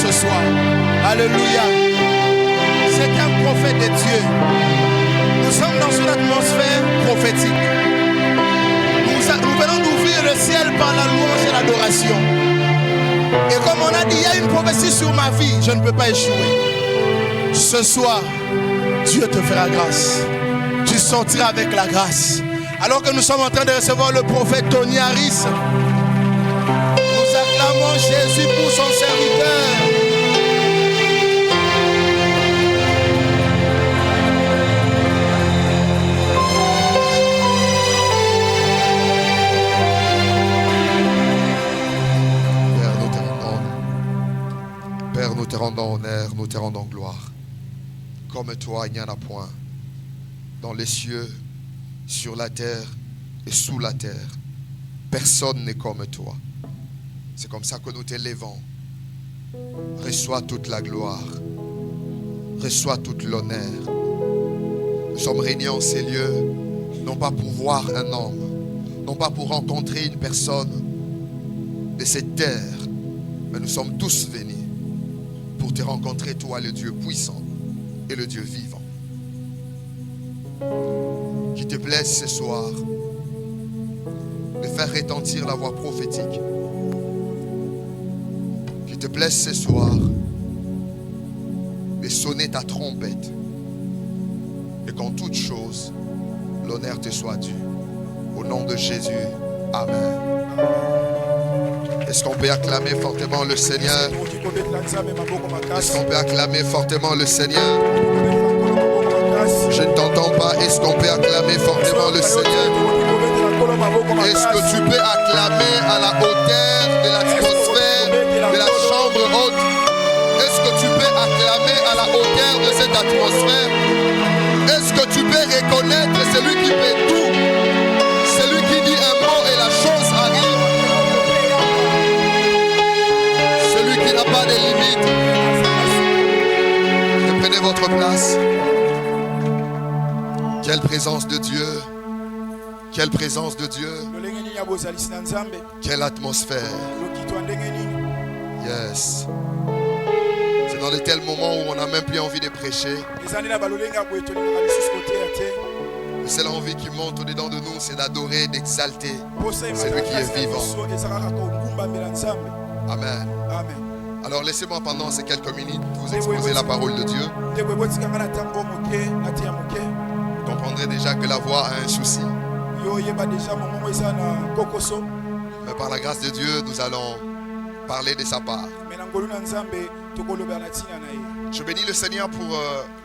ce soir. Alléluia. C'est un prophète de Dieu. Nous sommes dans une atmosphère prophétique. Nous venons d'ouvrir le ciel par la louange et l'adoration. Et comme on a dit, il y a une prophétie sur ma vie, je ne peux pas échouer. Ce soir, Dieu te fera grâce. Tu sortiras avec la grâce. Alors que nous sommes en train de recevoir le prophète Tony Harris, nous acclamons Jésus pour son serviteur. Père, nous te rendons honneur, nous te rendons gloire. Comme toi, il n'y en a point. Dans les cieux, sur la terre et sous la terre, personne n'est comme toi. C'est comme ça que nous t'élevons. Reçois toute la gloire. Reçois toute l'honneur. Nous sommes réunis en ces lieux, non pas pour voir un homme, non pas pour rencontrer une personne de cette terre, mais nous sommes tous venus pour te rencontrer, toi, le Dieu puissant et le Dieu vivant. Qu'il te plaise ce soir de faire retentir la voix prophétique. Qu'il te plaise ce soir de sonner ta trompette. Et qu'en toute chose, l'honneur te soit dû. Au nom de Jésus, Amen. Est-ce qu'on peut acclamer fortement le Seigneur? Est-ce qu'on peut acclamer fortement le Seigneur? Je ne t'entends pas. Est-ce qu'on peut acclamer fortement le Seigneur? Est-ce que tu peux acclamer à la hauteur de l'atmosphère de la chambre haute? Est-ce que tu peux acclamer à la hauteur de cette atmosphère? Est-ce que tu peux reconnaître celui qui fait tout? Celui qui dit un mot et la chose arrive. Celui qui n'a pas de limite. Reprenez votre place. Quelle présence de Dieu. Quelle présence de Dieu. Quelle atmosphère. Yes. C'est dans de tels moments où on n'a même plus envie de prêcher. La seule envie qui monte au-dedans de nous, c'est d'adorer, d'exalter celui qui est vivant. Amen. Alors laissez-moi pendant ces quelques minutes vous exposer la parole de Dieu. Vous comprendrez déjà que la voix a un souci. Mais par la grâce de Dieu, nous allons parler de sa part. Je bénis le Seigneur pour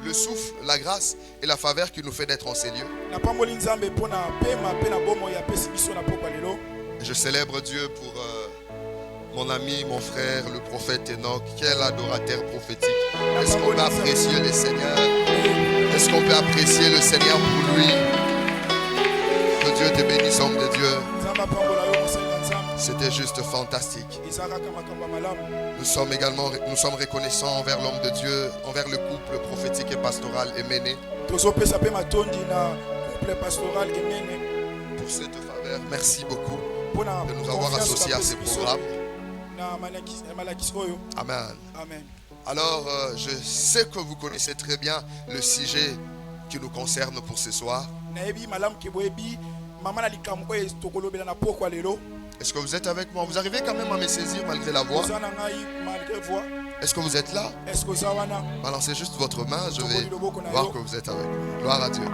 le souffle, la grâce et la faveur qu'il nous fait d'être en ces lieux. Et je célèbre Dieu pour mon ami, mon frère, le prophète Enoch. Quel adorateur prophétique. Est-ce qu'on peut apprécier le Seigneur? Est-ce qu'on peut apprécier le Seigneur pour lui? Que Dieu te bénisse, homme de Dieu. C'était juste fantastique. Nous sommes reconnaissants envers l'homme de Dieu, envers le couple prophétique et pastoral Emene. Pour cette faveur, merci beaucoup de nous avoir associés à ces programmes. Amen. Alors, je sais que vous connaissez très bien le sujet qui nous concerne pour ce soir. Est-ce que vous êtes avec moi? Vous arrivez quand même à me saisir malgré la voix? Est-ce que vous êtes là? Balancez juste votre main, je vais voir que vous êtes avec moi. Gloire à Dieu.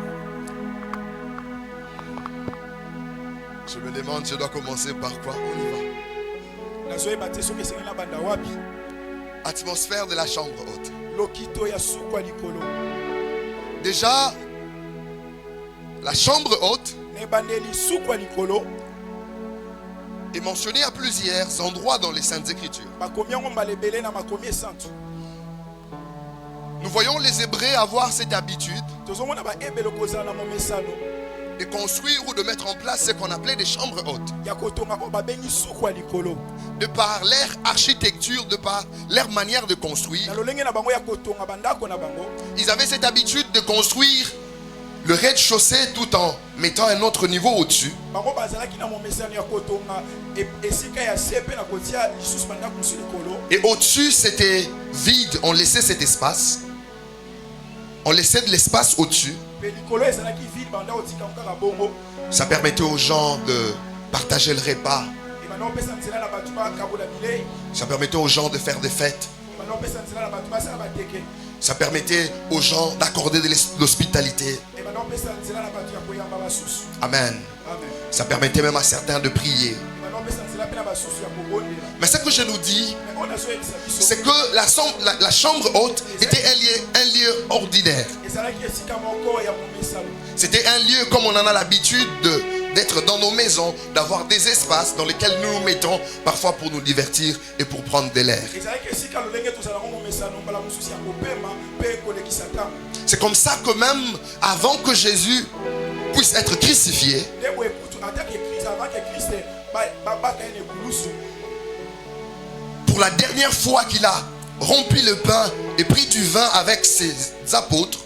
Je me demande, je dois commencer par quoi? On y va. Atmosphère de la chambre haute. Déjà, la chambre haute est mentionnée à plusieurs endroits dans les Saintes Écritures. Nous voyons les Hébreux avoir cette habitude de construire ou de mettre en place ce qu'on appelait des chambres hautes. De par leur architecture, de par leur manière de construire, ils avaient cette habitude de construire le rez-de-chaussée tout en mettant un autre niveau au-dessus. Et au-dessus, c'était vide. On laissait cet espace. On laissait de l'espace au-dessus. Ça permettait aux gens de partager le repas. Ça permettait aux gens de faire des fêtes. Ça permettait aux gens d'accorder de l'hospitalité. Amen. Ça permettait même à certains de prier. Mais ce que je nous dis, c'est que la chambre haute était un lieu ordinaire. C'était un lieu comme on en a l'habitude d'être dans nos maisons, d'avoir des espaces dans lesquels nous nous mettons parfois pour nous divertir et pour prendre de l'air. C'est comme ça que même avant que Jésus puisse être crucifié, pour la dernière fois qu'il a rompu le pain et pris du vin avec ses apôtres,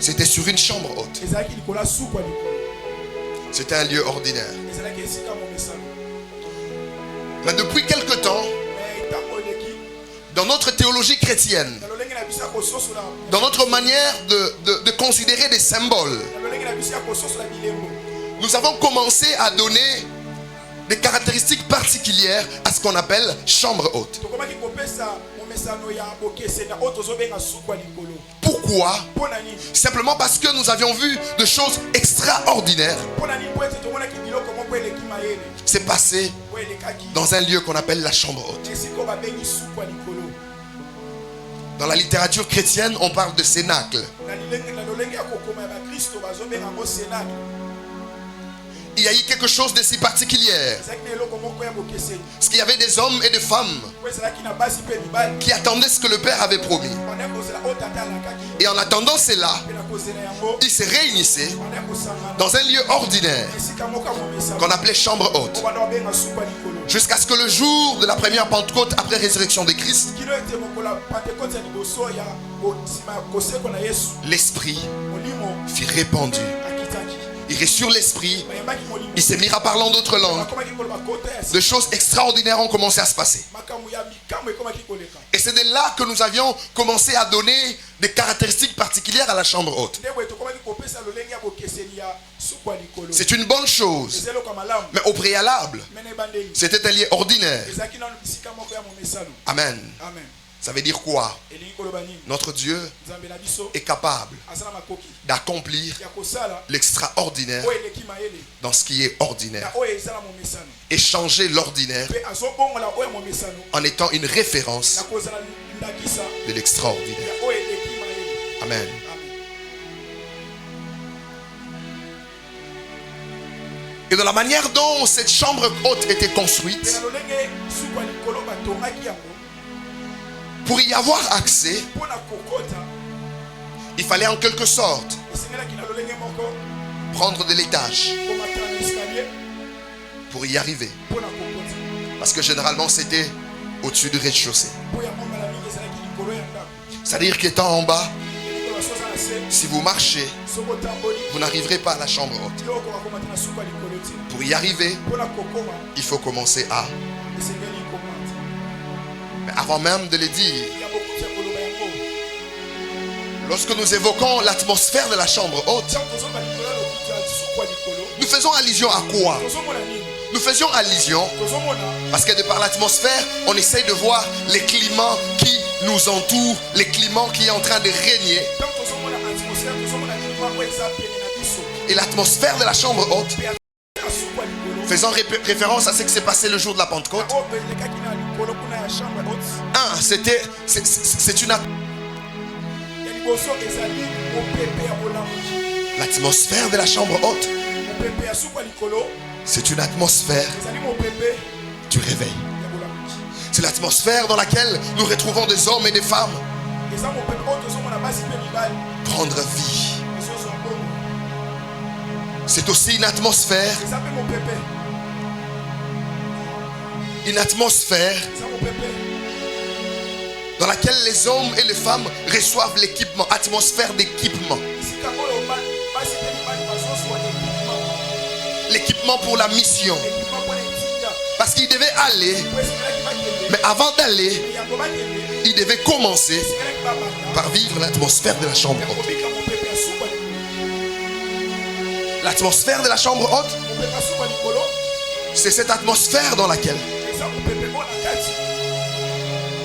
c'était sur une chambre haute. C'était un lieu ordinaire. Mais depuis quelque temps, dans notre théologie chrétienne, dans notre manière de considérer des symboles, nous avons commencé à donner des caractéristiques particulières à ce qu'on appelle chambre haute. Pourquoi? Simplement parce que nous avions vu de choses extraordinaires s'est passé dans un lieu qu'on appelle la chambre haute. Dans la littérature chrétienne, on parle de cénacle. Il y a eu quelque chose de si particulier. Parce qu'il y avait des hommes et des femmes qui attendaient ce que le Père avait promis. Et en attendant cela, ils se réunissaient dans un lieu ordinaire qu'on appelait chambre haute. Jusqu'à ce que le jour de la première Pentecôte après résurrection de Christ, l'Esprit fut répandu. Il est sur l'esprit. Il s'est mis à parler en d'autres langues. De choses extraordinaires ont commencé à se passer. Et c'est de là que nous avions commencé à donner des caractéristiques particulières à la chambre haute. C'est une bonne chose. Mais au préalable, c'était un lieu ordinaire. Amen. Ça veut dire quoi? Notre Dieu est capable d'accomplir l'extraordinaire dans ce qui est ordinaire et changer l'ordinaire en étant une référence de l'extraordinaire. Amen. Et de la manière dont cette chambre haute était construite, pour y avoir accès, il fallait en quelque sorte prendre de l'étage pour y arriver. Parce que généralement c'était au-dessus du rez-de-chaussée. C'est-à-dire qu'étant en bas, si vous marchez, vous n'arriverez pas à la chambre haute. Pour y arriver, il faut commencer à... Mais avant même de le dire, lorsque nous évoquons l'atmosphère de la chambre haute, nous faisons allusion à quoi? Nous faisions allusion parce que de par l'atmosphère, on essaye de voir les climats qui nous entourent, les climats qui sont en train de régner. Et l'atmosphère de la chambre haute, faisant référence à ce qui s'est passé le jour de la Pentecôte. C'est une l'atmosphère de la chambre haute. C'est une atmosphère du réveil. C'est l'atmosphère dans laquelle nous retrouvons des hommes et des femmes prendre vie. C'est aussi une atmosphère dans laquelle les hommes et les femmes reçoivent l'équipement, atmosphère d'équipement. L'équipement pour la mission. Parce qu'il devait aller, mais avant d'aller, il devait commencer par vivre l'atmosphère de la chambre haute. L'atmosphère de la chambre haute, c'est cette atmosphère dans laquelle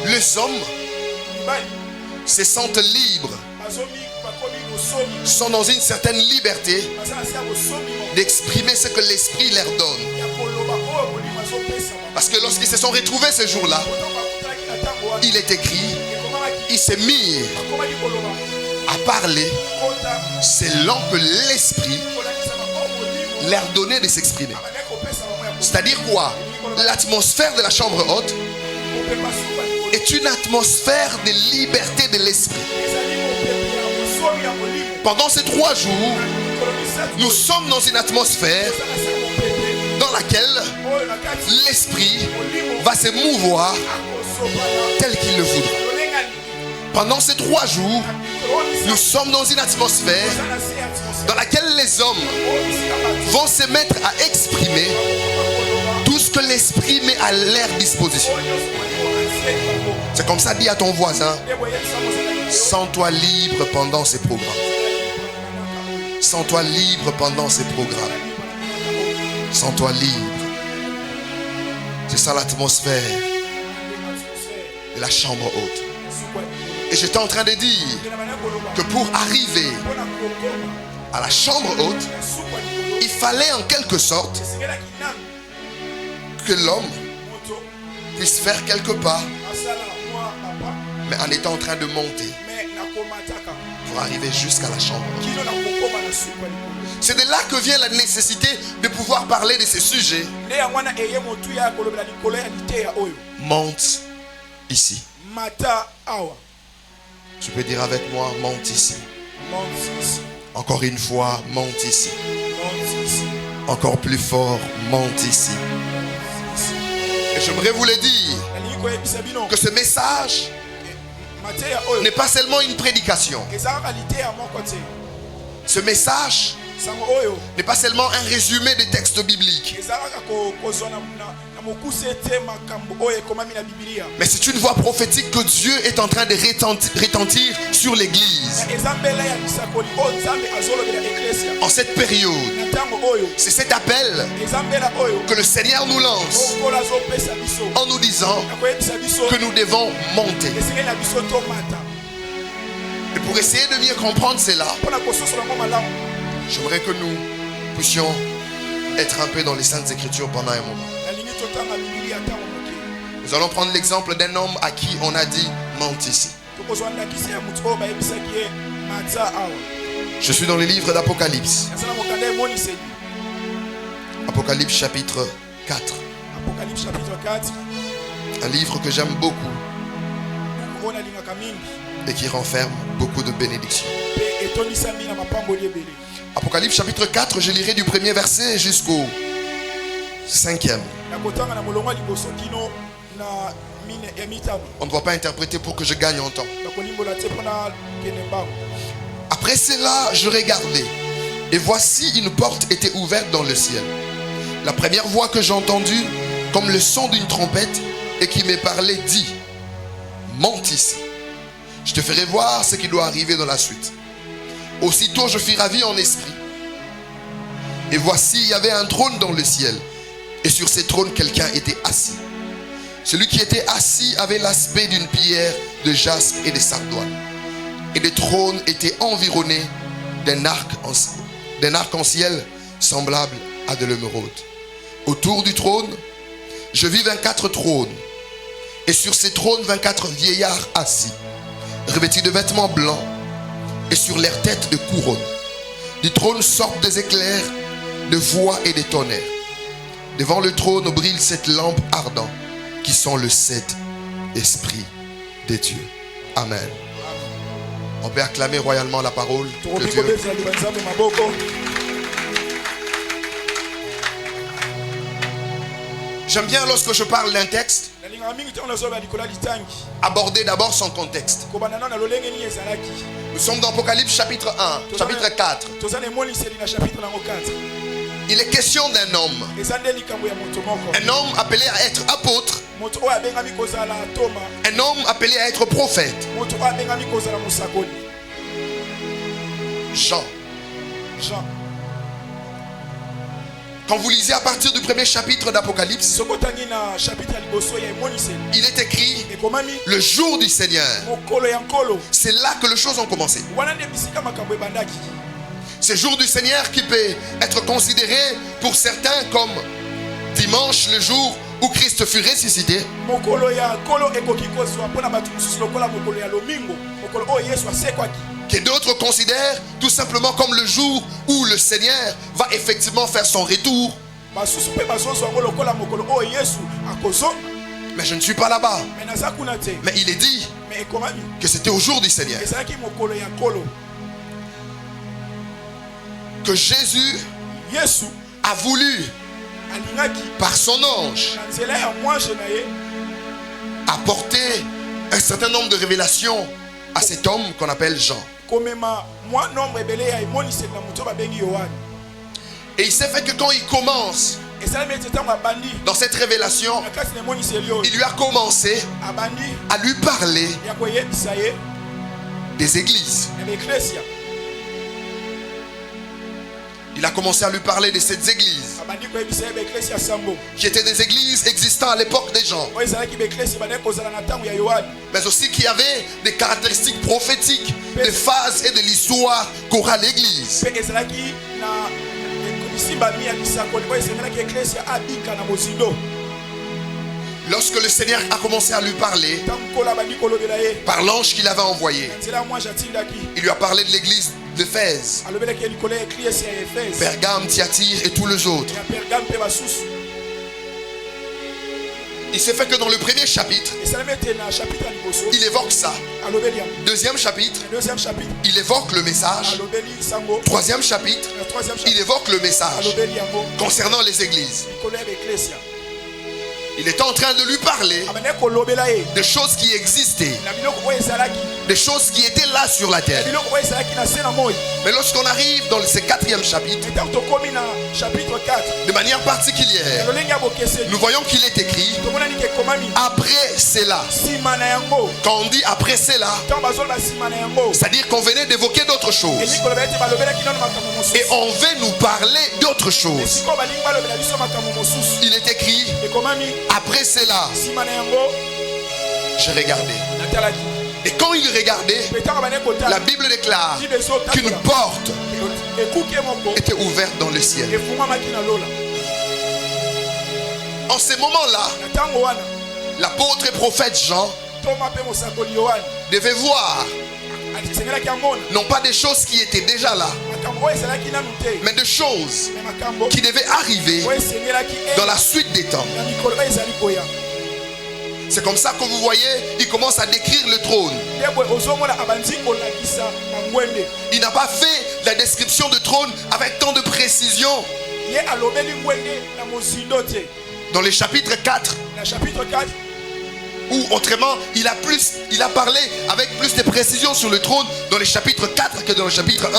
les hommes se sentent libres, sont dans une certaine liberté d'exprimer ce que l'Esprit leur donne. Parce que lorsqu'ils se sont retrouvés ce jour-là, il est écrit, il s'est mis à parler selon que l'Esprit leur donnait de s'exprimer. C'est-à-dire quoi? L'atmosphère de la chambre haute est une atmosphère de liberté de l'esprit. Pendant ces 3 jours, nous sommes dans une atmosphère dans laquelle l'esprit va se mouvoir tel qu'il le voudra. Pendant ces 3 jours, nous sommes dans une atmosphère dans laquelle les hommes vont se mettre à exprimer tout ce que l'esprit met à leur disposition. C'est comme ça, dis à ton voisin, sens-toi libre pendant ces programmes. Sens-toi libre pendant ces programmes. Sens-toi libre. C'est ça l'atmosphère de la chambre haute. Et j'étais en train de dire que pour arriver à la chambre haute, il fallait en quelque sorte que l'homme puisse faire quelques pas, mais en étant en train de monter pour arriver jusqu'à la chambre haute. C'est de là que vient la nécessité de pouvoir parler de ces sujets. Monte ici. Tu peux dire avec moi, monte ici. Encore une fois, monte ici. Encore plus fort, monte ici. Et j'aimerais vous le dire que ce message n'est pas seulement une prédication. Ce message n'est pas seulement un résumé des textes bibliques, mais c'est une voix prophétique que Dieu est en train de retentir sur l'église. En cette période, c'est cet appel que le Seigneur nous lance en nous disant que nous devons monter. Et pour essayer de mieux comprendre cela, j'aimerais que nous puissions être un peu dans les Saintes Écritures pendant un moment. Nous allons prendre l'exemple d'un homme à qui on a dit monte ici. Je suis dans le livre d'Apocalypse. Apocalypse chapitre 4. Un livre que j'aime beaucoup et qui renferme beaucoup de bénédictions. Apocalypse chapitre 4, je lirai du premier verset jusqu'au 5e. On ne doit pas interpréter pour que je gagne en temps. Après cela, je regardai, et voici une porte était ouverte dans le ciel. La première voix que j'ai entendue, comme le son d'une trompette, et qui me parlait, dit, monte ici. Je te ferai voir ce qui doit arriver dans la suite. Aussitôt je fus ravi en esprit. Et voici, il y avait un trône dans le ciel. Et sur ce trône, quelqu'un était assis. Celui qui était assis avait l'aspect d'une pierre de jaspe et de sardoine. Et le trône était environné d'un arc-en-ciel semblable à de l'émeraude. Autour du trône, je vis 24 trônes. Et sur ces trônes, 24 vieillards assis, revêtus de vêtements blancs, et sur leurs têtes de couronnes. Du trône sortent des éclairs, de voix et des tonnerres. Devant le trône brille cette lampe ardente, qui sont le 7 esprits de Dieu. Amen. On peut acclamer royalement la parole de Dieu. J'aime bien lorsque je parle d'un texte aborder d'abord son contexte. Nous sommes dans Apocalypse chapitre 1, chapitre 4. Il est question d'un homme. Un homme appelé à être apôtre. Un homme appelé à être prophète. Jean. Quand vous lisez à partir du premier chapitre d'Apocalypse, il est écrit le jour du Seigneur. C'est là que les choses ont commencé. Ce jour du Seigneur qui peut être considéré pour certains comme dimanche, le jour où Christ fut ressuscité. Que d'autres considèrent tout simplement comme le jour où le Seigneur va effectivement faire son retour. Mais je ne suis pas là-bas. Mais il est dit que c'était au jour du Seigneur que Jésus a voulu, par son ange, apporter un certain nombre de révélations à cet homme qu'on appelle Jean. Et il s'est fait que quand il commence dans cette révélation, il lui a commencé à lui parler des églises. Il a commencé à lui parler de ces églises qui étaient des églises existant à l'époque des gens, mais aussi qui avaient des caractéristiques prophétiques, des phases et de l'histoire qu'aura l'église. Lorsque le Seigneur a commencé à lui parler par l'ange qu'il avait envoyé, il lui a parlé de l'église d'Éphèse, Pergame, Thyatire et tous les autres. Il s'est fait que dans le premier chapitre, il évoque ça. Deuxième chapitre, il évoque le message. Troisième chapitre, il évoque le message concernant les églises. Il était en train de lui parler des choses qui existaient, des choses qui étaient là sur la terre. Mais lorsqu'on arrive dans ce quatrième chapitre, de manière particulière, nous voyons qu'il est écrit après cela. Quand on dit après cela, c'est-à-dire qu'on venait d'évoquer d'autres choses et on veut nous parler d'autres choses. Il est écrit après cela, j'ai regardé. Et quand il regardait, la Bible déclare qu'une porte était ouverte dans le ciel. En ce moment-là, l'apôtre et prophète Jean devait voir non pas des choses qui étaient déjà là, mais des choses qui devaient arriver dans la suite des temps. C'est comme ça que vous voyez, il commence à décrire le trône. Il n'a pas fait la description de trône avec tant de précision. Dans le chapitre 4, ou autrement, il a parlé avec plus de précision sur le trône dans le chapitre 4 que dans le chapitre 1.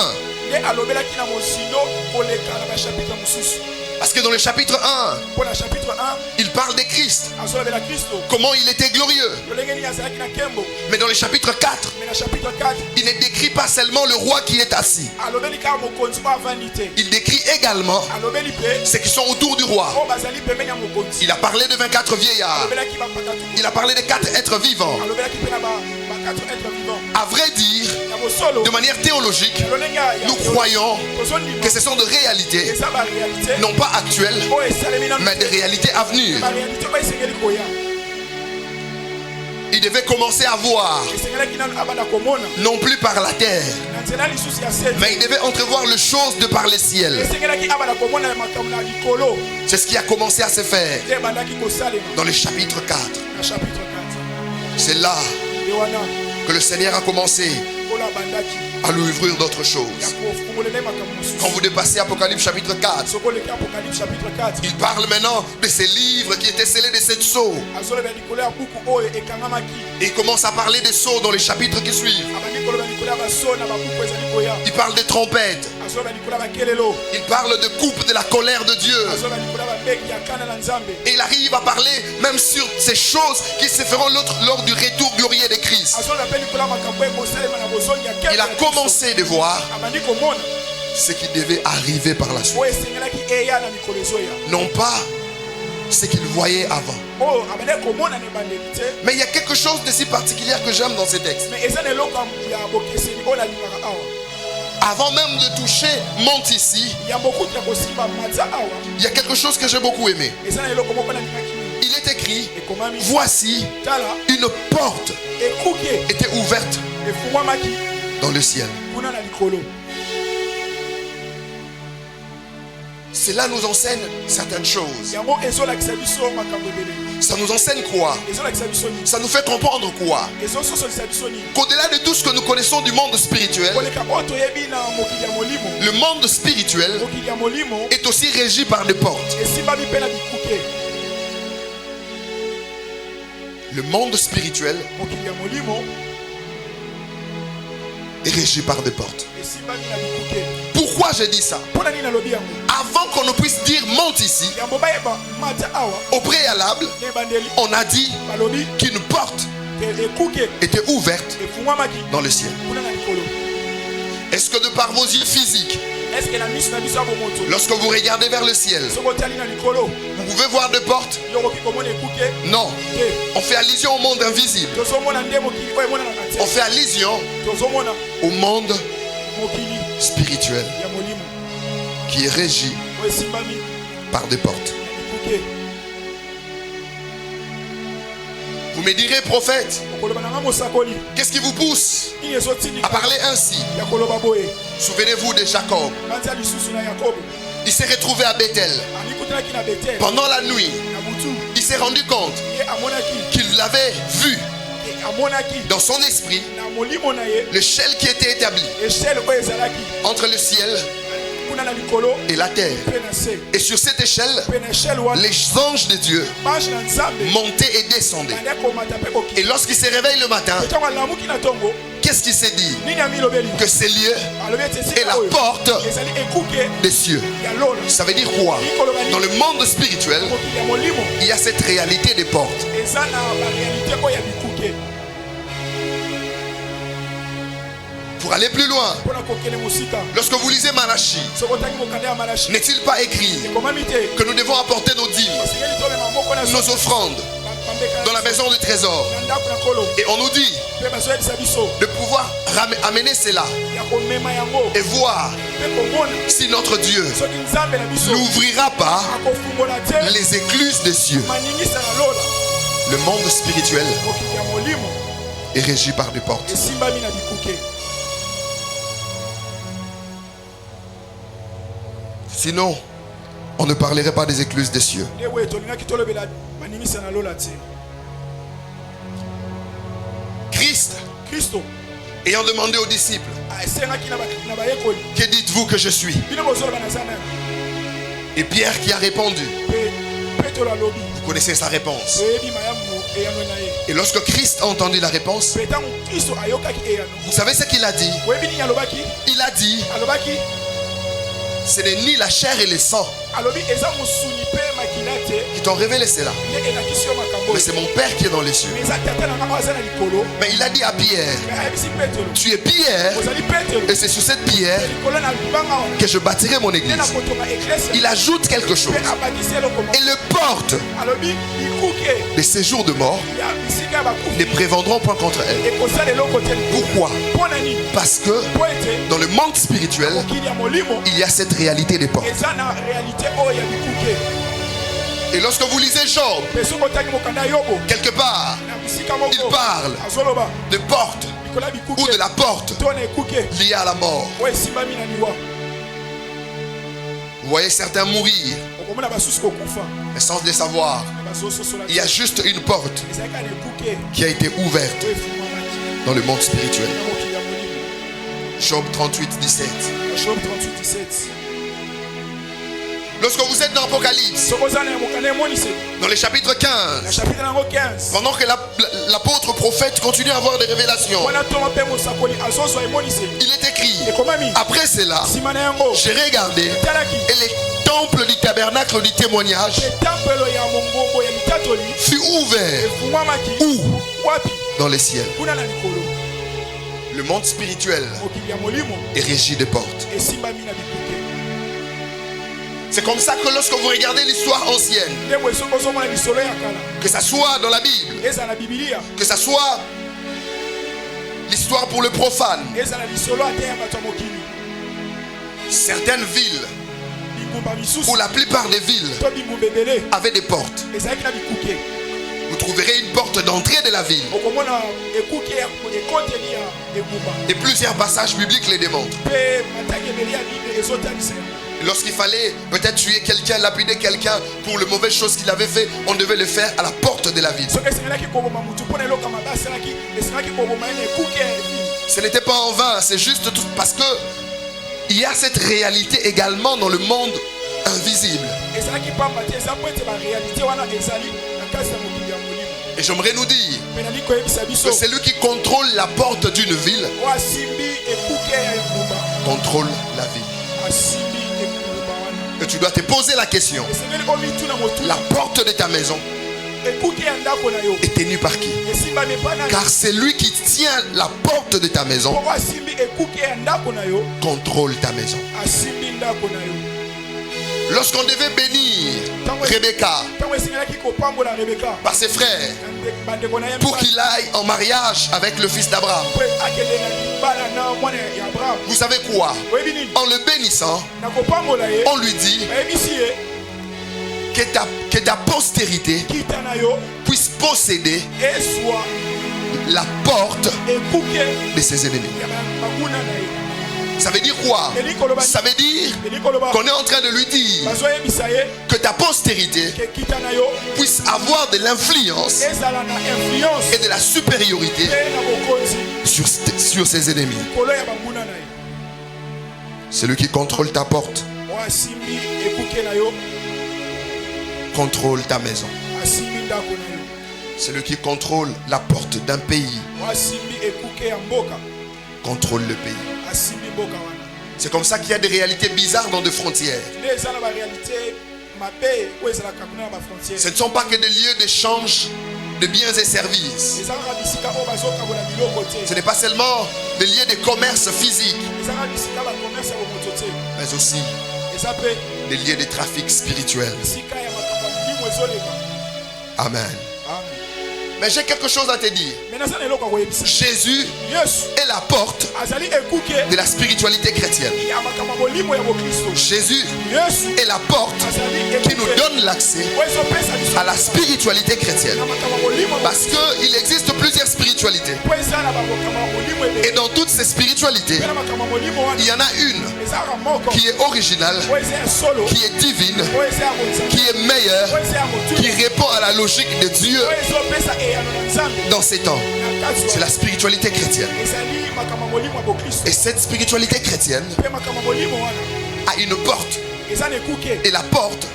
Parce que dans le chapitre 1, il parle de Christ, comment il était glorieux. Mais dans le chapitre 4, il ne décrit pas seulement le roi qui est assis. Il décrit également ceux qui sont autour du roi. Il a parlé de 24 vieillards. Il a parlé de 4 êtres vivants. À vrai dire, de manière théologique, nous croyons que ce sont de réalités, non pas actuelles, mais des réalités à venir. Il devait commencer à voir, non plus par la terre, mais il devait entrevoir les choses de par les ciels. C'est ce qui a commencé à se faire dans le chapitre 4. C'est là que le Seigneur a commencé à lui ouvrir d'autres choses. Quand vous dépassez Apocalypse chapitre 4, il parle maintenant de ces livres qui étaient scellés de 7 sceaux. Et il commence à parler des sceaux dans les chapitres qui suivent. Il parle des trompettes. Il parle de coupe de la colère de Dieu. Et il arrive à parler même sur ces choses qui se feront lors du retour glorieux de Christ. Il a commencé de voir ce qui devait arriver par la suite. Non pas ce qu'il voyait avant. Mais il y a quelque chose de si particulier que j'aime dans ces textes. Avant même de toucher monte ici, il y a quelque chose que j'ai beaucoup aimé. Il est écrit, voici une porte était ouverte dans le ciel. Cela nous enseigne certaines choses. Ça nous enseigne quoi? Ça nous fait comprendre quoi? Qu'au-delà de tout ce que nous connaissons du monde spirituel, le monde spirituel est aussi régi par des portes. Le monde spirituel est régi par des portes. Pourquoi j'ai dit ça? Avant qu'on ne puisse dire monte ici, au préalable, on a dit qu'une porte était ouverte dans le ciel. Est-ce que de par vos yeux physiques, lorsque vous regardez vers le ciel, vous pouvez voir des portes? Non. On fait allusion au monde invisible. On fait allusion au monde spirituel qui est régi par des portes. Vous me direz, prophète, qu'est-ce qui vous pousse à parler ainsi? Souvenez-vous de Jacob. Il s'est retrouvé à Bethel. Pendant la nuit, il s'est rendu compte qu'il avait vu dans son esprit l'échelle qui était établie entre le ciel et la terre. Et sur cette échelle, les anges de Dieu montaient et descendaient. Et lorsqu'il se réveille le matin, qu'est-ce qu'il s'est dit? Que ces lieux est la porte des cieux. Ça veut dire quoi? Dans le monde spirituel, il y a cette réalité des portes. Pour aller plus loin, lorsque vous lisez Malachie, n'est-il pas écrit que nous devons apporter nos dîmes, nos offrandes dans la maison du trésor? Et on nous dit de pouvoir amener cela et voir si notre Dieu n'ouvrira pas les écluses des cieux. Le monde spirituel est régi par des portes. Sinon, on ne parlerait pas des écluses des cieux. Christ, ayant demandé aux disciples, que dites-vous que je suis? Et Pierre qui a répondu, vous connaissez sa réponse. Et lorsque Christ a entendu la réponse, vous savez ce qu'il a dit? Il a dit, ce n'est ni la chair et le sang qui t'ont révélé cela, mais c'est mon Père qui est dans les cieux. Mais il a dit à Pierre, tu es Pierre, et c'est sur cette pierre que je bâtirai mon église. Il ajoute quelque chose. Et les portes des séjours de mort ne prévendront point contre elle. Pourquoi? Parce que dans le monde spirituel, il y a cette réalité des portes. Et lorsque vous lisez Job, quelque part, il parle de porte ou de la porte liée à la mort. Vous voyez certains mourir, mais sans le savoir. Il y a juste une porte qui a été ouverte dans le monde spirituel. Job 38, 17. Job 38, 17. Lorsque vous êtes dans Apocalypse, dans le chapitre 15, pendant que l'apôtre prophète continue à avoir des révélations, il est écrit, après cela, j'ai regardé et les temples du tabernacle du témoignage fut ouvert. Où? Dans les ciels. Le monde spirituel est régi de portes. C'est comme ça que lorsque vous regardez l'histoire ancienne, que ça soit dans la Bible, que ça soit l'histoire pour le profane, certaines villes, ou la plupart des villes, avaient des portes. Vous trouverez une porte d'entrée de la ville. Et plusieurs passages bibliques les démontrent. Lorsqu'il fallait peut-être tuer quelqu'un, lapider quelqu'un pour les mauvaises choses qu'il avait fait, on devait le faire à la porte de la ville. Ce n'était pas en vain, c'est juste tout parce que il y a cette réalité également dans le monde invisible. Et j'aimerais nous dire que celui qui contrôle la porte d'une ville contrôle la ville. Que tu dois te poser la question, la porte de ta maison est tenue par qui? Car c'est lui qui tient la porte de ta maison contrôle ta maison. Lorsqu'on devait bénir Rebecca par ses frères pour qu'il aille en mariage avec le fils d'Abraham, vous savez quoi? En le bénissant, on lui dit que ta postérité puisse posséder la porte de ses ennemis. Ça veut dire quoi? Ça veut dire qu'on est en train de lui dire que ta postérité puisse avoir de l'influence et de la supériorité sur ses ennemis. Celui qui contrôle ta porte contrôle ta maison. Celui qui contrôle la porte d'un pays contrôle le pays. C'est comme ça qu'il y a des réalités bizarres dans des frontières. Ce ne sont pas que des lieux d'échange de biens et services. Ce n'est pas seulement des lieux de commerce physique, mais aussi des lieux de trafic spirituel. Amen. Mais j'ai quelque chose à te dire. Jésus est la porte de la spiritualité chrétienne. Jésus est la porte qui nous donne l'accès à la spiritualité chrétienne. Parce qu'il existe plusieurs spiritualités. Et dans toutes ces spiritualités, il y en a une qui est originale, qui est divine, qui est meilleure, qui répond à la logique de Dieu dans ces temps. C'est la spiritualité chrétienne. Et cette spiritualité chrétienne a une porte. Et la porte,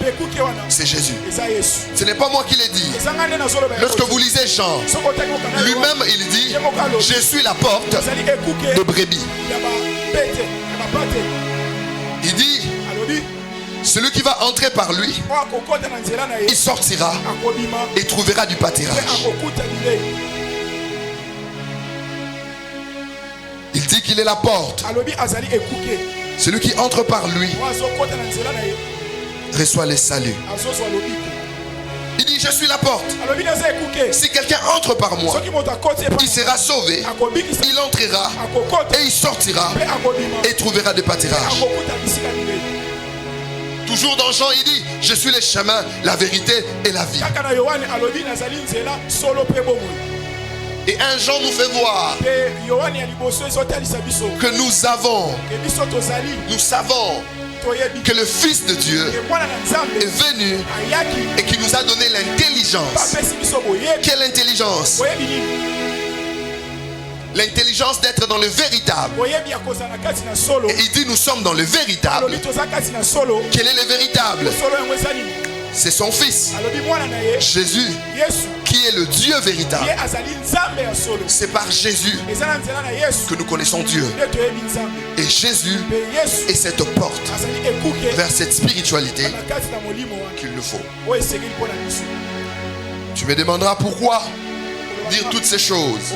c'est Jésus. Ce n'est pas moi qui l'ai dit. Lorsque vous lisez Jean, lui-même il dit: je suis la porte de brebis. Il dit: celui qui va entrer par lui, il sortira et trouvera du pâturage. Il dit qu'il est la porte. Celui qui entre par lui reçoit le salut. Il dit: je suis la porte. Si quelqu'un entre par moi, il sera sauvé, il entrera et il sortira et trouvera du pâturage. Toujours dans Jean, il dit: je suis le chemin, la vérité et la vie. Et un Jean nous fait voir que nous savons que le Fils de Dieu est venu et qui nous a donné l'intelligence. Quelle intelligence? l'intelligence d'être dans le véritable. Et il dit nous sommes dans le véritable. Quel est le véritable? C'est son fils, Jésus, qui est le Dieu véritable. C'est par Jésus que nous connaissons Dieu. Et Jésus est cette porte vers cette spiritualité qu'il nous faut. Tu me demanderas pourquoi dire toutes ces choses.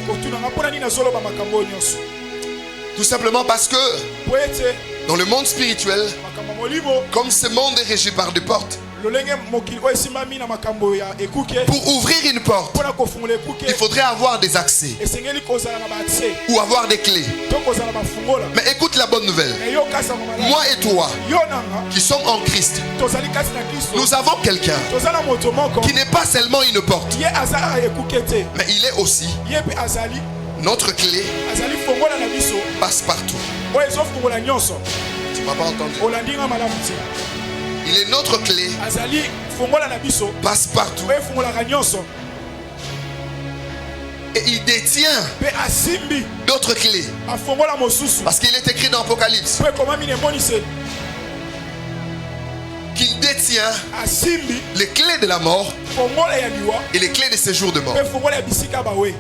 Tout simplement parce que dans le monde spirituel, comme ce monde est régi par des portes, pour ouvrir une porte, il faudrait avoir des accès ou avoir des clés. Mais écoute la bonne nouvelle. Moi et toi, qui sommes en Christ, nous avons quelqu'un qui n'est pas seulement une porte, mais il est aussi notre clé passe partout. Tu m'as pas entendu? Il est notre clé passe partout. Et il détient d'autres clés. Parce qu'il est écrit dans Apocalypse qu'il détient les clés de la mort et les clés des séjours de mort.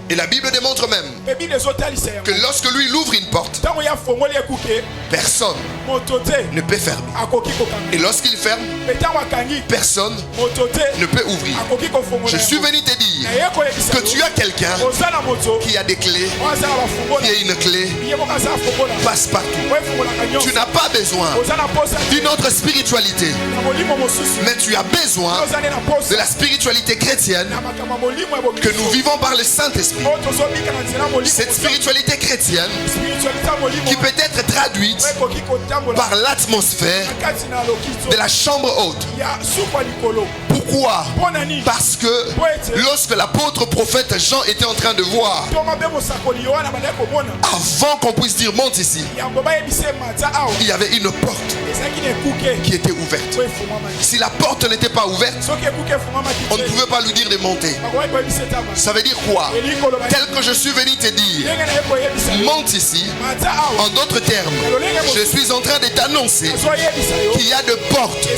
Et la Bible démontre même que lorsque lui il ouvre une porte, personne ne peut fermer. Et lorsqu'il ferme, personne ne peut ouvrir. Je suis venu te dire que tu as quelqu'un qui a des clés, qui a une clé, passe partout. Tu n'as pas besoin d'une autre spiritualité, mais tu as besoin de la spiritualité chrétienne que nous vivons par le Saint-Esprit. Cette spiritualité chrétienne qui peut être traduite par l'atmosphère de la chambre haute. Pourquoi? Parce que lorsque l'apôtre prophète Jean était en train de voir, avant qu'on puisse dire monte ici, il y avait une porte qui était ouverte. Si la porte n'était pas ouverte, on ne pouvait pas lui dire de monter. Ça veut dire quoi? Tel que je suis venu te dire, monte ici. En d'autres termes, je suis en train de t'annoncer qu'il y a de portes.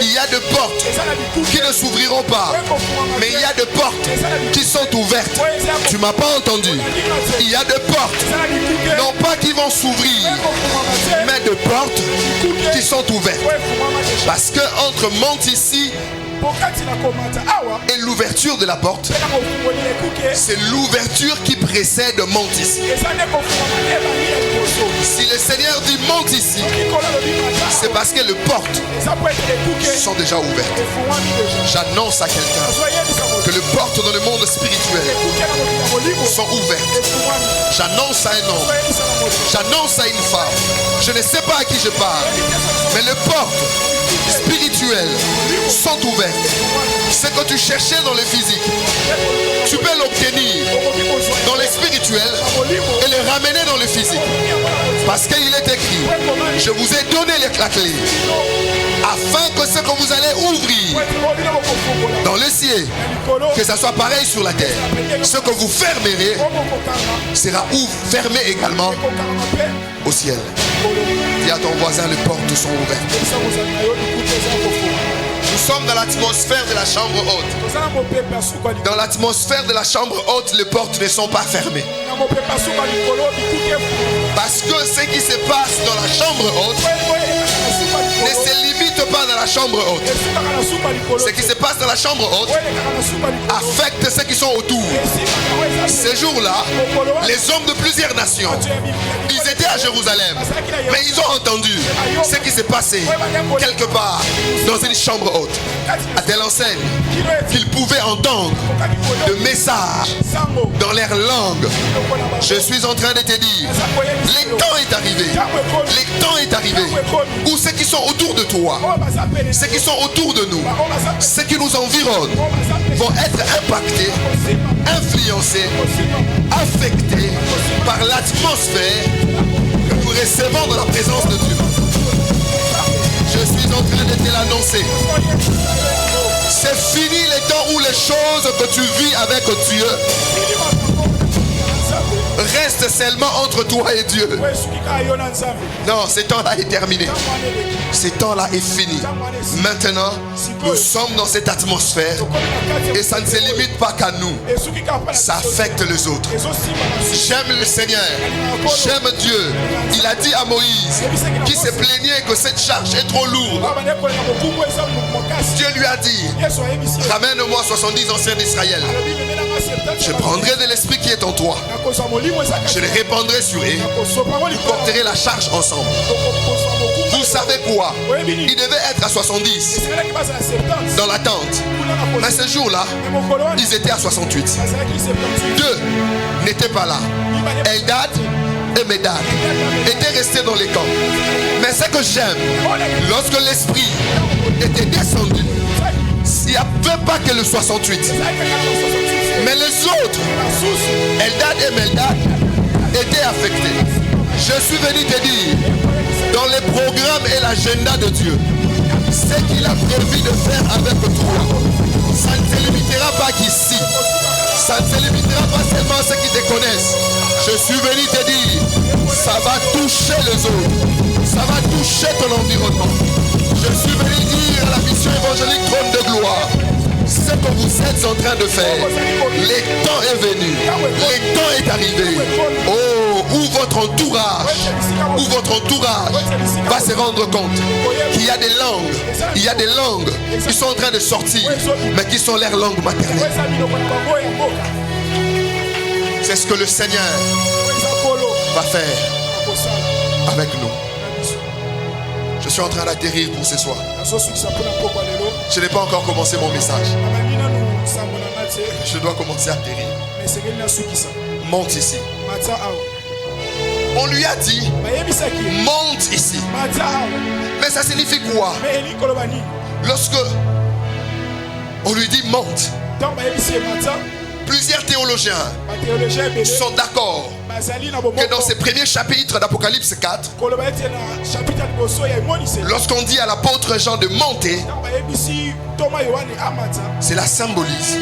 Il y a de portes qui ne s'ouvriront pas. Mais il y a de portes qui sont ouvertes. Tu m'as pas entendu? Il y a de portes, non pas qui vont s'ouvrir, mais de portes qui sont ouvertes. Parce que entre monte ici et l'ouverture de la porte, c'est l'ouverture qui précède monte ici. Si le Seigneur dit monte ici, c'est parce que les portes sont déjà ouvertes. J'annonce à quelqu'un que les portes dans le monde spirituel sont ouvertes. J'annonce à un homme, j'annonce à une femme, je ne sais pas à qui je parle, mais les portes spirituelles sont ouvertes. Ce que tu cherchais dans le physique, tu peux l'obtenir dans le spirituel et le ramener dans le physique. Parce qu'il est écrit, je vous ai donné la clé, afin que ce que vous allez ouvrir dans le ciel, que ça soit pareil sur la terre. Ce que vous fermerez sera fermé également au ciel. Dis à ton voisin, les portes sont ouvertes. Nous sommes dans l'atmosphère de la chambre haute. Dans l'atmosphère de la chambre haute, les portes ne sont pas fermées. Parce que ce qui se passe dans la chambre haute ne se limite pas dans la chambre haute. Ce qui se passe dans la chambre haute affecte ceux qui sont autour. Ces jours-là, les hommes de plusieurs nations, ils étaient à Jérusalem, mais ils ont entendu ce qui s'est passé quelque part dans une chambre haute, à telle enseigne qu'ils pouvaient entendre de messages dans leur langue. Je suis en train de te dire, le temps est arrivé. Le temps est arrivé où ceux qui sont autour de toi, ceux qui sont autour de nous, ceux qui nous environnent vont être impactés, influencés, affectés par l'atmosphère que nous recevons dans la présence de Dieu. Je suis en train de te l'annoncer. C'est fini les temps où les choses que tu vis avec Dieu reste seulement entre toi et Dieu. Non, ce temps-là est terminé. Ce temps-là est fini. Maintenant, nous sommes dans cette atmosphère et ça ne se limite pas qu'à nous. Ça affecte les autres. J'aime le Seigneur. J'aime Dieu. Il a dit à Moïse qui se plaignait que cette charge est trop lourde. Dieu lui a dit, ramène-moi 70 anciens d'Israël. Je prendrai de l'esprit qui est en toi. Je le répandrai sur eux. Ils porterez la charge ensemble. Vous savez quoi? Il devait être à 70 dans la tente. Mais ce jour-là, ils étaient à 68. Deux n'étaient pas là. Eldad et Médad étaient restés dans les camps. Mais ce que j'aime, lorsque l'esprit était descendu, il n'y avait pas que le 68. Mais les autres, Eldad et Médad, étaient affectés. Je suis venu te dire, dans les programmes et l'agenda de Dieu, ce qu'il a prévu de faire avec toi, ça ne se limitera pas qu'ici. Ça ne se limitera pas seulement à ceux qui te connaissent. Je suis venu te dire, ça va toucher les autres. Ça va toucher ton environnement. Je suis venu dire à la mission évangélique Trône de Gloire, ce que vous êtes en train de faire, le temps est venu, le temps est arrivé. Oh, où votre entourage va se rendre compte qu'il y a des langues qui sont en train de sortir, mais qui sont leurs langues maternelles. C'est ce que le Seigneur va faire avec nous. Je suis en train d'atterrir pour ce soir. Je n'ai pas encore commencé mon message. Je dois commencer à atterrir. Monte ici. On lui a dit, monte ici. Mais ça signifie quoi? Lorsque on lui dit monte, plusieurs théologiens sont d'accord que dans ces premiers chapitres d'Apocalypse 4, lorsqu'on dit à l'apôtre Jean de monter, cela symbolise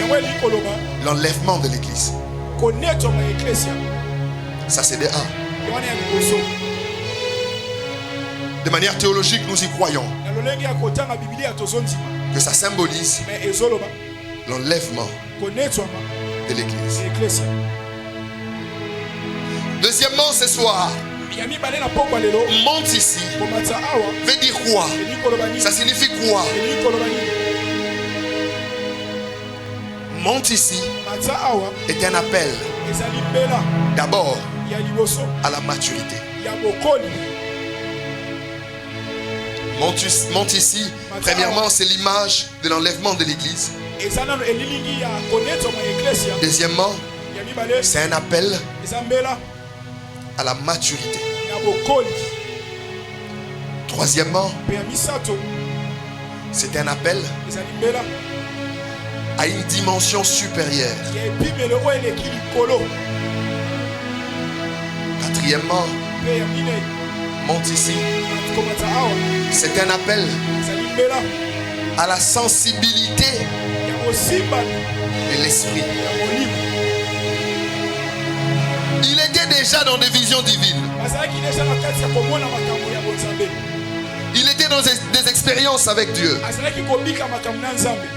l'enlèvement de l'église. Ça c'est de un. De manière théologique, nous y croyons que ça symbolise l'enlèvement de l'église. Deuxièmement, ce soir, monte ici veut dire quoi? Ça signifie quoi? Monte ici est un appel d'abord à la maturité. Monte ici, premièrement, c'est l'image de l'enlèvement de l'église. Deuxièmement, c'est un appel à la maturité. Troisièmement, c'est un appel à une dimension supérieure. Quatrièmement, monte ici, c'est un appel à la sensibilité de l'esprit. Il était déjà dans des visions divines. Il était dans des expériences avec Dieu.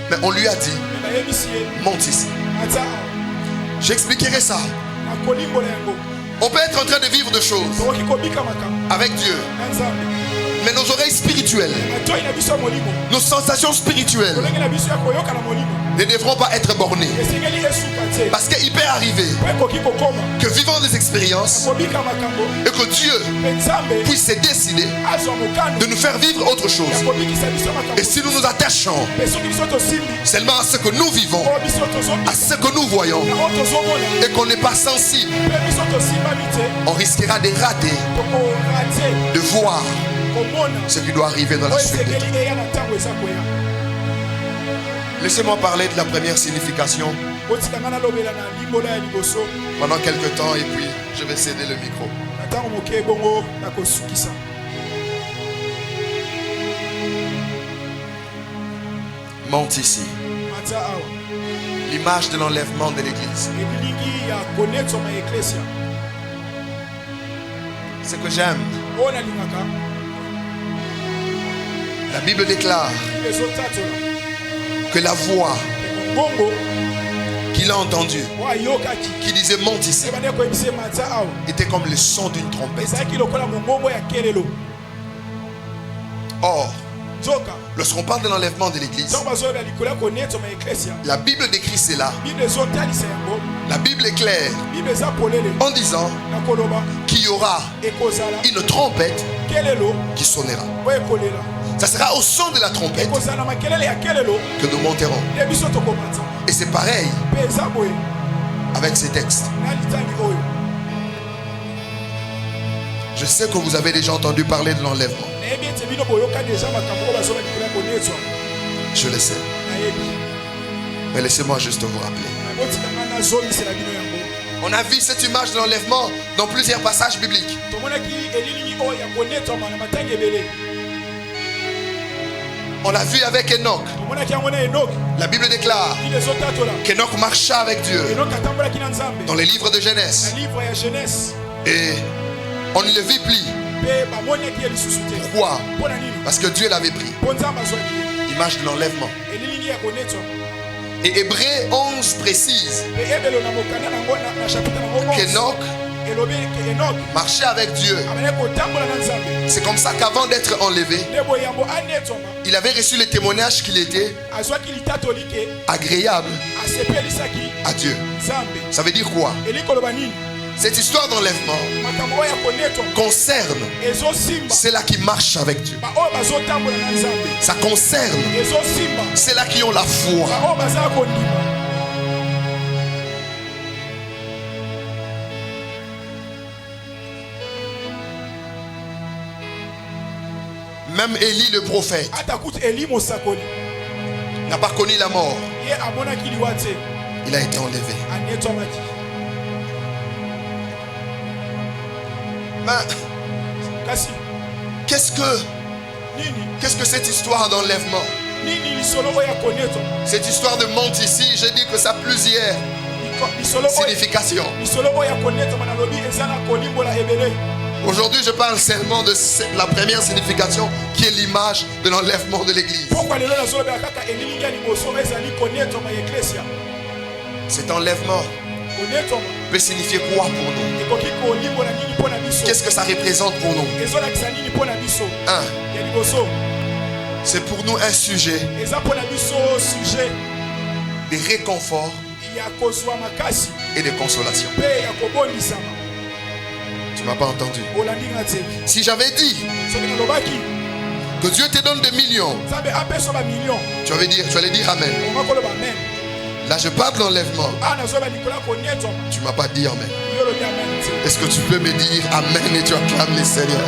Mais on lui a dit, monte ici. J'expliquerai ça. On peut être en train de vivre des choses avec Dieu, mais nos oreilles spirituelles, nos sensations spirituelles ne devront pas être bornées. Parce qu'il peut arriver que vivant des expériences et que Dieu puisse se décider de nous faire vivre autre chose. Et si nous nous attachons seulement à ce que nous vivons, à ce que nous voyons, et qu'on n'est pas sensible, on risquera de rater, de voir ce qui doit arriver dans la suite des temps. Laissez-moi parler de la première signification pendant quelques temps et puis je vais céder le micro. Monte ici. L'image de l'enlèvement de l'église. Ce que j'aime, oyo nalingaka la Bible déclare ezotatola que la voix mongongo qu'il a entendue, oyo ayokaki qui disait monte ici, ebandi koyebisa ye manza awa était comme le son d'une trompette. ezalaki lokola mongongo ya kelelo. Or, nzoka lorsqu'on parle de l'enlèvement de l'église, ntango bazoloba likolo ya konetoma eklesia la Bible décrit cela. bible ezotalisa yango. La Bible est claire bible eza polele en disant na koloba qu'il y aura ekozala une trompette kelelo qui sonnera. oyo ekolela. Ça sera au son de la trompette ekozala na makelele ya kelelo que nous monterons. nde biso tokomata. Et c'est pareil mpe eza boye avec ces textes. na litangi oyo. Je sais que vous avez déjà entendu parler de l'enlèvement. nayebi ete bino boyoka deja makambo oyo bazoba likolo ya konetwa. Je le sais. nayebi Mais laissez-moi juste vous rappeler. botikanga nazomisela bino yango. On a vu cette image de l'enlèvement dans plusieurs passages bibliques. tomonaki elilingi oyo ya konetwama na matangi ebele. On l'a vu avec Enoch. tomonaki yango na enoki. La Bible déclare bile ezotatola qu'Enoch marcha avec Dieu enoki atambolaki na nzambe dans les livres de Genèse. na livre ya jeunesse. Et on ne le vit plus. mpe bamoniaki ye lisusu te. Pourquoi? mpo na nini? Parce que Dieu l'avait pris. mpo nzambe azwaki ye. Image de l'enlèvement. elilingi ya konetwa. Et Hébreux 11 précise mpe ebelo na mokanda nango na chapitre nango 11 qu'Enoch elobi ke enoki marchait avec Dieu. abandaki kotambola na nzambe. C'est comme ça qu'avant d'être enlevé, nde boye yango anetwama il avait reçu le témoignage qu'il était azwaki litatoli ke agréable asepelisaki à Dieu. nzambe. Ça veut dire quoi? elingi koloba nini? Cette histoire d'enlèvement makambo oyo ya konetwama concerne ezosimba ceux-là qui marchent avec Dieu. baoyo bazotambola na nzambe. Ça concerne ezosimba ceux-là qui ont la foi. baoyo bazala kondima. Même Élie le prophète ata kutu eli mosakoli n'a pas connu la mort. ye amonaki liwa te Il a été enlevé. anetwamaki. Mais kasi qu'est-ce que cette histoire d'enlèvement? nini lisolo oyo ya konetwa? Cette histoire de monte ici, je dis que ça a plusieurs lisolo oyo significations. ya konetwa nalobi eza na kolimbola ebele. Aujourd'hui, je parle seulement de la première signification qui est l'image de l'enlèvement de l'église. pokwa lelo nazolobela kaka elilingi ya liboso ezali konetwama ya eklesia. Cet enlèvement konetwama peut signifier quoi pour nous? ekoki kolimbola nini mpo na biso? Qu'est-ce que ça représente pour nous? ezolakisa nini mpo na biso? Un, ya liboso c'est pour nous un sujet eza mpo na biso sujet de réconfort ya kozwa makasi et de consolation. mpe ya kobondisama. Tu m'as pas entendu. olandi nga te. Si j'avais dit soki nalobaki que Dieu te donne des millions, nzambe apesa bamillion tu allais dire Amen. onga koloba amen. Là, je parle d'enlèvement. nazoloba likolo ya konetwama Tu m'as pas dit Amen. yo olobi amen te. Est-ce que tu peux me dire Amen et tu acclames le Seigneur?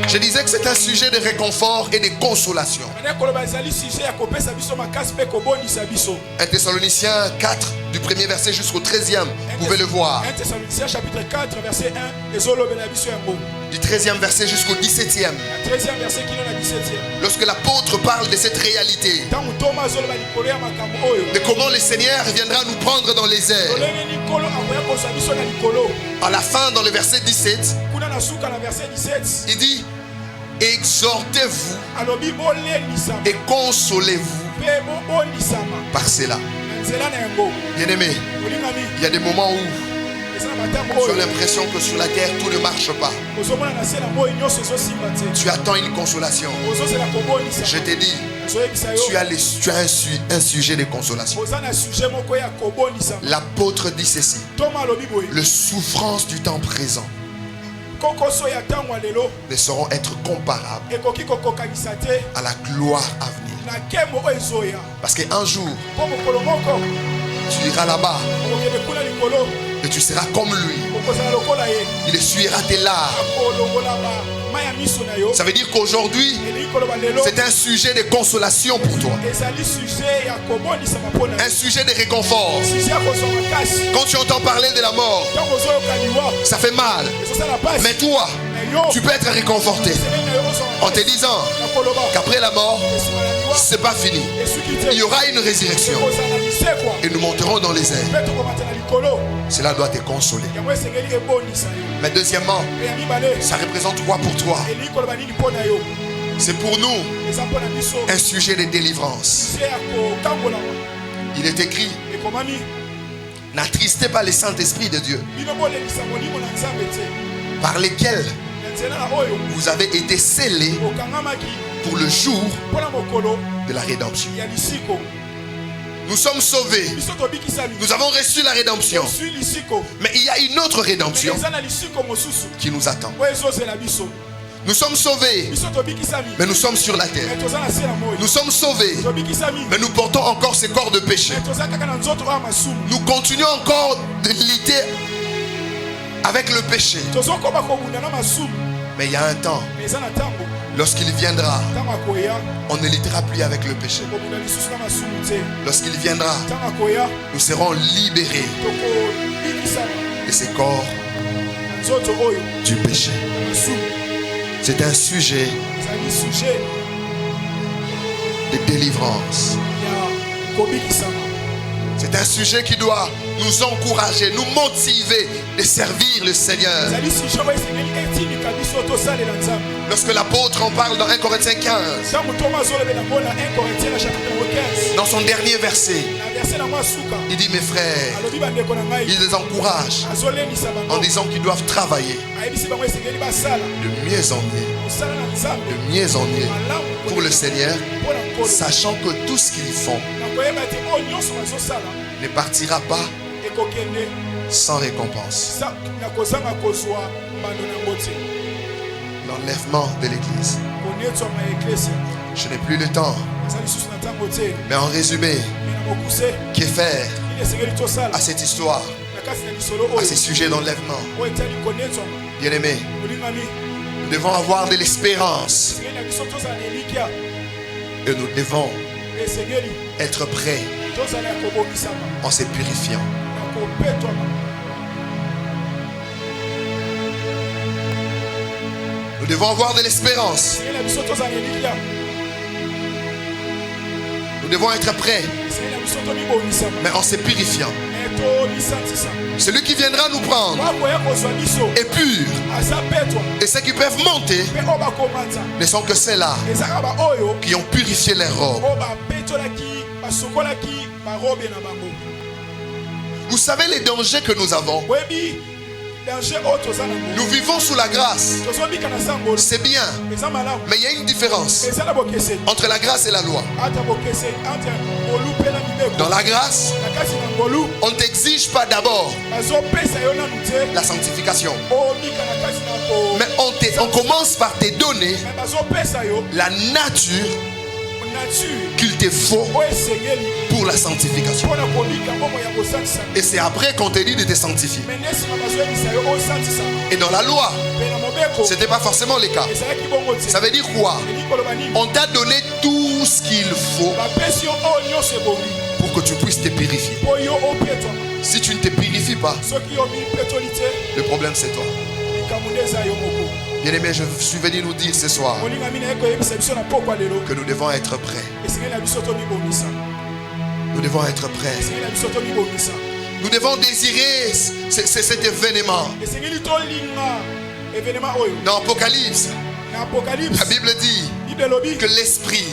Je disais que c'est un sujet de réconfort et de consolation. ane koloba ezali sujet ya kopesa biso makasi mpe kobondisa biso. 1 Thessaloniciens 4, du premier verset jusqu'au 13e, vous pouvez le voir. 1 Thessaloniciens chapitre 4 verset 1 ezolobela biso yango. Du 13e verset jusqu'au 17e. Na 13e verset kino na 17e. Lorsque l'apôtre parle de cette réalité, ntango toma azoloba likolo ya makambo oyo de comment le Seigneur viendra nous prendre dans les airs. lolenge likolo akoya kozwa biso na likolo. À la fin, dans le verset 17, kuna na suka na verset 17 il dit: exhortez-vous alobi bolendisama et consolez-vous mpe bobondisama par cela. na nzela na yango. Bien-aimé, olingami il y a des moments où eza na matambo tu as oyo l'impression que sur la terre tout ne marche pas. ozomona na se na moi nyonso ezosimba te. Tu attends une consolation. ozozela kobondisama. Je te dis, nazoyebisa yo tu as un sujet de consolation. oza na sujet moko ya kobondisama. L'apôtre dit ceci: toma alobi boye les souffrances du temps présent kokoso ya ntango ya lelo ne sauront être comparables ekoki kokokanisa te à la gloire à venir. na nkembo oyo ezoya. Parce qu'un jour, mpo mokolo moko tu iras là-bas okokende kuna likolo et tu seras comme lui. okozala lokola ye Il essuiera tes larmes. akolongola mai ya miso na yo. Ça veut dire qu'aujourd'hui, elingi koloba lelo c'est un sujet de consolation pour toi. ezali sujet ya kobondisama mpo na Un sujet de réconfort. sujet ya kozwa makasi. Quand tu entends parler de la mort, ntango ozoyoka liwa ça fait mal. ezosala pasi Mais toi, na yo tu peux être réconforté. semeli na yo kozwa en te disant qu'après la mort, c'est pas fini. Il y aura une résurrection et nous monterons dans les airs. Cela doit te consoler. Mais deuxièmement, ça représente quoi pour toi? C'est pour nous un sujet de délivrance. Il est écrit: n'attristez pas le Saint-Esprit de Dieu, par lesquels vous avez été scellés pour le jour de la rédemption. Nous sommes sauvés. Nous avons reçu la rédemption. Mais il y a une autre rédemption qui nous attend. Nous sommes sauvés, mais nous sommes sur la terre. Nous sommes sauvés, mais nous portons encore ces corps de péché. Nous continuons encore de lutter avec le péché. Mais il y a un temps, lorsqu'il viendra, on ne luttera plus avec le péché. Lorsqu'il viendra, nous serons libérés de ces corps du péché. C'est un sujet de délivrance. C'est un sujet qui doit nous encourager, nous motiver de servir le Seigneur. Lorsque l'apôtre en parle dans 1 Corinthiens 15, dans son dernier verset, il dit: mes frères, il les encourage en disant qu'ils doivent travailler de mieux en mieux pour le Seigneur, sachant que tout ce qu'ils font ne partira pas sans récompense. L'enlèvement de l'Église. Je n'ai plus le temps, mais en résumé, que faire à cette histoire, à ces sujets d'enlèvement? Bien-aimés, nous devons avoir de l'espérance et nous devons être prêts en se purifiant. Nous devons avoir de l'espérance. Nous devons être prêts, mais en se purifiant. Celui qui viendra nous prendre est pur, et ceux qui peuvent monter ne sont que ceux-là qui ont purifié leurs robes. Vous savez les dangers que nous avons? Nous vivons sous la grâce. C'est bien, mais il y a une différence entre la grâce et la loi. Dans la grâce, on ne t'exige pas d'abord la sanctification, mais on commence par te donner la nature qu'il te faut pour la sanctification. Et c'est après qu'on te dit de te sanctifier. Et dans la loi, ce n'était pas forcément le cas. Ça veut dire quoi? On t'a donné tout ce qu'il faut pour que tu puisses te purifier. Si tu ne te purifies pas, le problème c'est toi. Bien-aimés, je suis venu nous dire ce soir que nous devons être prêts. Nous devons être prêts. Nous devons désirer cet événement. Dans Apocalypse, la Bible dit que l'esprit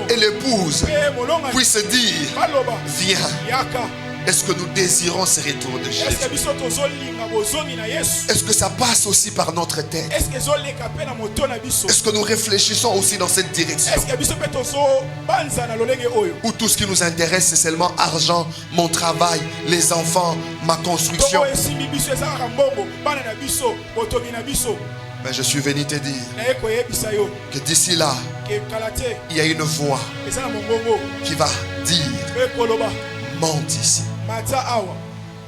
et l'épouse puissent dire: viens. Est-ce que nous désirons ce retour de Jésus? Est-ce que ça passe aussi par notre tête? Est-ce que nous réfléchissons aussi dans cette direction? Ou tout ce qui nous intéresse c'est seulement argent, mon travail, les enfants, ma construction? Mais je suis venu te dire que d'ici là, il y a une voix qui va dire: monte ici.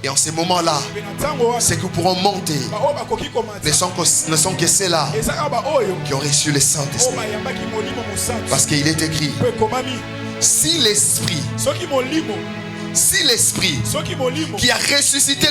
Et en ces moments-là, ceux qui pourront monter ne sont que ceux-là qui ont reçu le Saint-Esprit. Parce qu'il est écrit: si l'Esprit Si l'Esprit soki molimo qui a ressuscité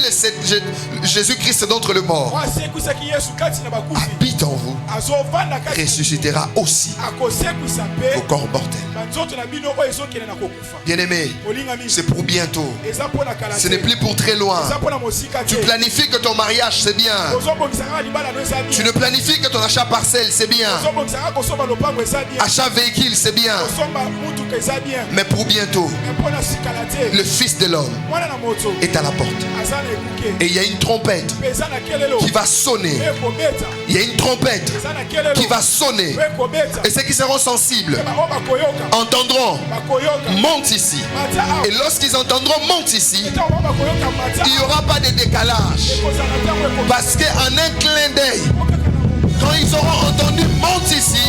Jésus-Christ d'entre les morts asekusaki Yesu kati na bakufi habite en vous, azovanda kati ressuscitera aussi akosekwisa vos pe corps mortels. banzoto na bino oyo ezokende na kokufa Bien-aimé, olingami c'est pour bientôt. eza mpona kala Ce n'est plus pour très loin. eza mpona mosika Tu te planifies que ton mariage, c'est bien. ozobongisaka libala no eza Tu bien ne planifies que ton achat parcelle, c'est bien. ozobongisaka kosomba lopango eza bien Achat véhicule, c'est bien. kosomba mutuka eza bien Mais pour bientôt, me mpona sikala te le Fils de l'homme mwana na moto est à la porte. aza na ekuke Et il y a une trompette mpe eza na kelelo qui va sonner. mpe ekobeta Il y a une trompette eza na kelelo qui va sonner. mpe ekobeta Et ceux qui seront sensibles mpe baoyo bakoyoka entendront, bakoyoka monte ici. mata awa Et lorsqu'ils entendront, monte ici, ntango bao bakoyoka mata il n'y aura pas de décalage. ekozala ntango ekokaka Parce qu'en un clin d'œil, kaka na moto quand ils auront entendu, monte ici,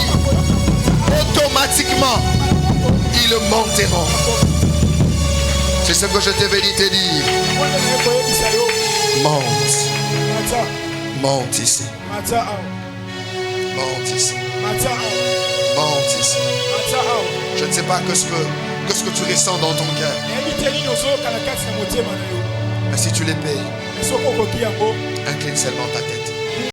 automatiquement, ils monteront. C'est ce que je t'ai venu te dire. mwana na ye koyebisa yo Monte, mata monte ici, mata awa monte ici, mata awa monte ici. mata awa Je ne sais pas que ce que tu ressens dans ton cœur. nayebi te nini ozoyoka na kati na motema na yo Mais si tu les payes, me soki okoki yango incline seulement ta tête.